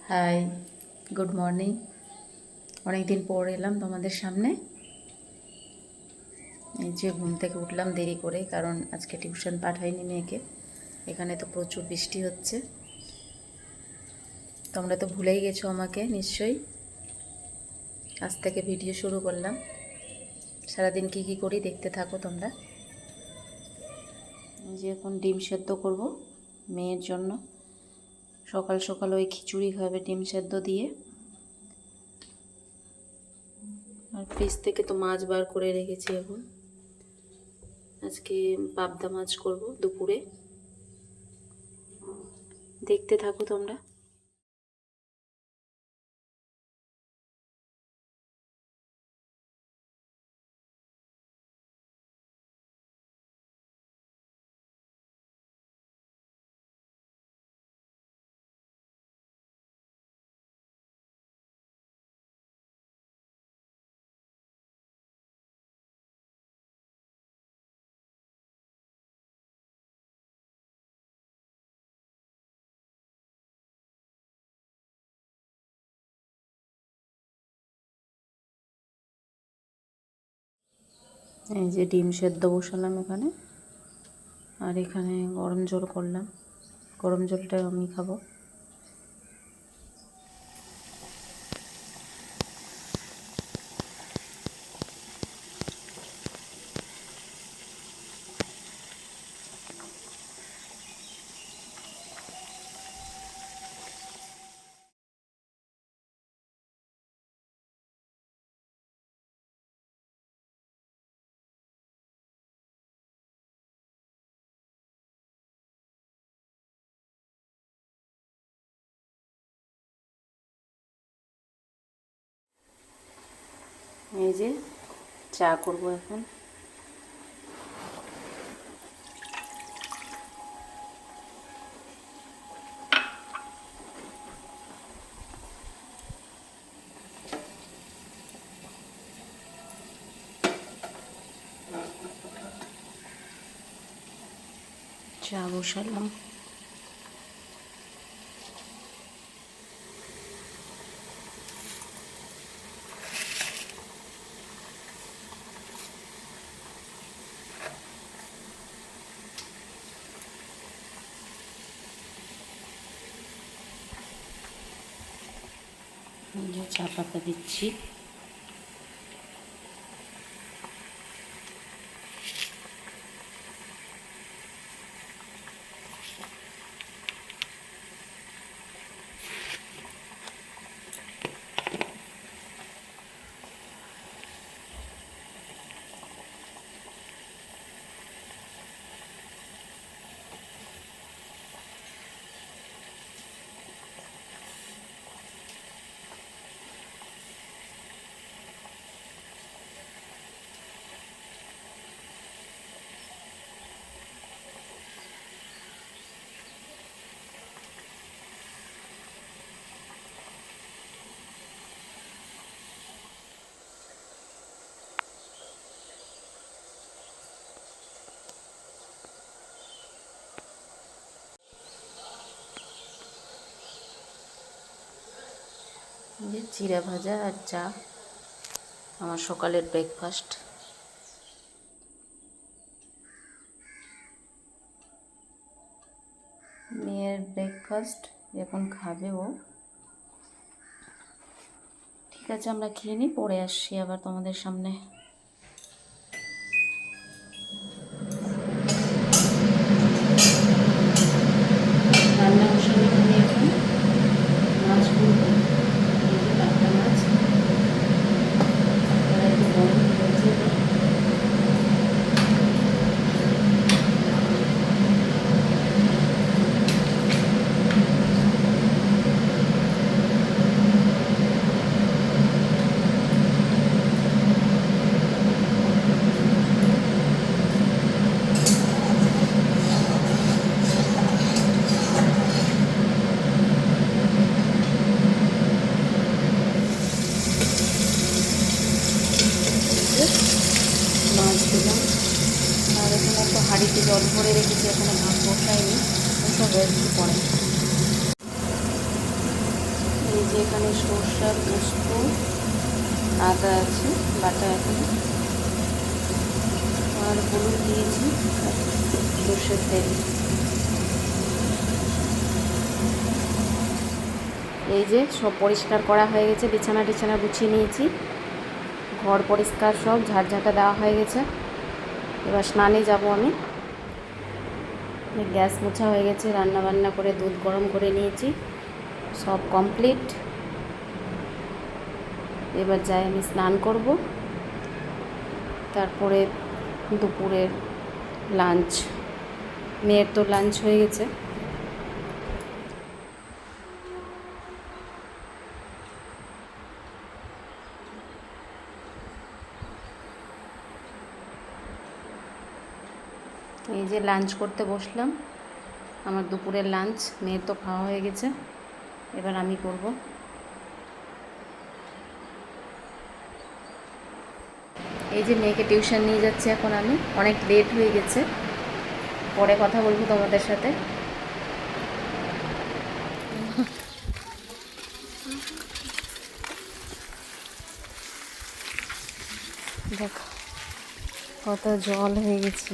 High, good morning. অনেক দিন পর এলাম তোমাদের সামনে। এই যে ঘুম থেকে উঠলাম দেরি করে, কারণ আজকে টিউশন পাঠাইনি মেয়েকে। এখানে তো প্রচুর বৃষ্টি হচ্ছে। তোমরা তো ভুলেই গেছো আমাকে নিশ্চয়ই। আজ থেকে ভিডিও শুরু করলাম। সারাদিন কি কি করি দেখতে থাকো তোমরা। এই যে এখন ডিম সেদ্ধ করব মেয়ের জন্য। সকাল সকাল ওই খিচুড়ি খাবে ডিম সেদ্ধ দিয়ে। আর ফ্রিজ থেকে তো মাছ বার করে রেখেছি। এখন আজকে পাবদা মাছ করব দুপুরে। দেখতে থাকো তোমরা। এই যে ডিম সেদ্ধ বসালাম এখানে, আর এখানে গরম জল করলাম। গরম জলটা আমি খাবো। এই যে চা করবো এখন। চা বসালাম। চা পাতা দিচ্ছি। চিড়া ভাজা আর চা আমার সকালের ব্রেকফাস্ট। মেয়ের ব্রেকফাস্ট এখন খাবে ও। ঠিক আছে, আমরা খেয়ে নিই, পরে আসছি আবার তোমাদের সামনে। রান্না বসানো আমি এখন মাছ করবো। এই যে পাবদা মাছ, একটু গরম হয়েছে। মাছ দিলাম, আর এখানে একটা হাঁড়িতে জল ভরে রেখেছি, এখানে ভাত বসাইনি, ওসব একটু পরে। এই যে এখানে সরষা, পোস্ত, আদা আছে বাটা এখানে, আর হলুদ দিয়েছি, সর্ষের তেল। এই যে সব পরিষ্কার করা হয়ে গেছে, বিছানা টিছানা গুছিয়ে নিয়েছি, ঘর পরিষ্কার সব ঝাড়ঝাঁটা দেওয়া হয়ে গেছে। এবার স্নানে যাব আমি। গ্যাস মোছা হয়ে গেছে, রান্না বান্না করে দুধ গরম করে নিয়েছি, সব কমপ্লিট। এবার যাই আমি স্নান করব, তারপরে দুপুরের লাঞ্চ। মেয়ের তো লাঞ্চ হয়ে গেছে। এই যে লাঞ্চ করতে বসলাম, আমার দুপুরের লাঞ্চ। মেয়ের তো খাওয়া হয়ে গেছে, এবার আমি করব। এই যে মেয়েকে টিউশন নিয়ে যাচ্ছি এখন আমি, অনেক লেট হয়ে গেছে, পরে কথা বলবো তোমাদের সাথে। দেখো কত জল হয়ে গেছে।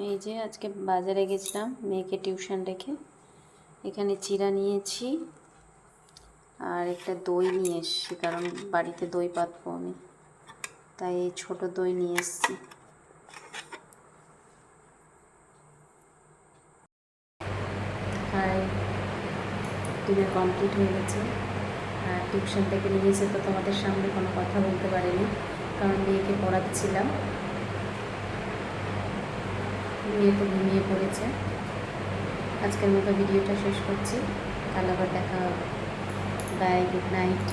এই যে আজকে বাজারে গেছিলাম মেয়েকে টিউশন রেখে, এখানে চিড়া নিয়েছি আর একটা দই নিয়ে এসেছি, কারণ বাড়িতে দই পাতবো আমি, তাই এই ছোটো দই নিয়ে এসেছি। আর ডিনার কমপ্লিট হয়ে গেছে। আর টিউশন থেকে নিয়ে এসে তো তোমাদের সামনে কোনো কথা বলতে পারিনি, কারণ মেয়েকে পড়াচ্ছিলাম। মেয়ে তো ঘুমিয়ে পড়েছে। আজকের মতো ভিডিওটা শেষ করছি, কাল আবার দেখা হবে। Bye, good night.